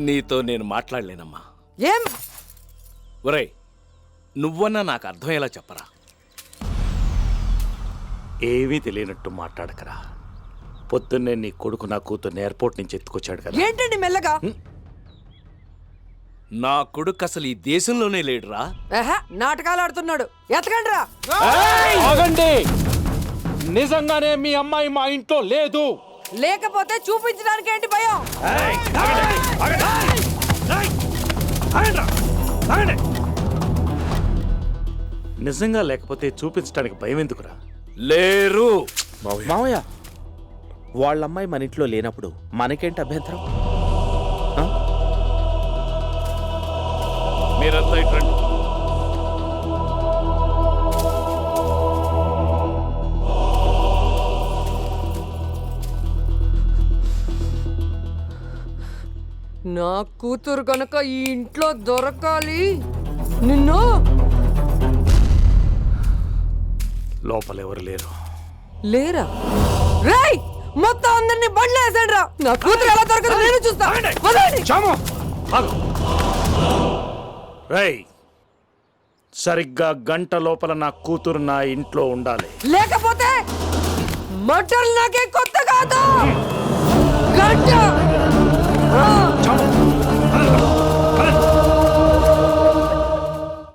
నీతో నేను మాట్లాడలేనమ్మా. ఏం? ఒరేయ్, నువ్వన్నా నాకు అర్థమయ్యేలా చెప్పరా. ఏమీ తెలియనట్టు మాట్లాడకరా. పొద్దున్నే నీ కొడుకు నా కూతుర్ని ఎయిర్పోర్ట్ నుంచి ఎత్తుకొచ్చాడు కదా. ఏంటండి మెల్లగా? నా కొడుకు అసలు ఈ దేశంలోనే లేడురా. నాటకాలు ఆడుతున్నాడు. ఎత్తకండి రా. ఆగండి, నిజంగానే మీ అమ్మాయి మా ఇంట్లో లేదు. లేకపోతే చూపించడానికి ఏంటి భయం? నిజంగా లేకపోతే చూపించడానికి భయం ఎందుకురా? లేరు మావయ్య, వాళ్ళమ్మాయి మన ఇంట్లో లేనప్పుడు మనకేంటి అభ్యంతరం? మీరంతా ఇట్రండి. నా కూతురు కనుక ఈ ఇంట్లో దొరకాలి, నిన్ను. లోపల ఎవరు లేరు. లేరా? రేయ్, మొత్తం అందరినీ బండ్లు వేసాడు రా. నా కూతురు ఎలా దొరకదు నేను చూస్తా. వదలండి. రేయ్, సరిగ్గా గంట లోపల నా కూతురు నా ఇంట్లో ఉండాలి. లేకపోతే మటన్ నాకే కొత్త కాదు. గంట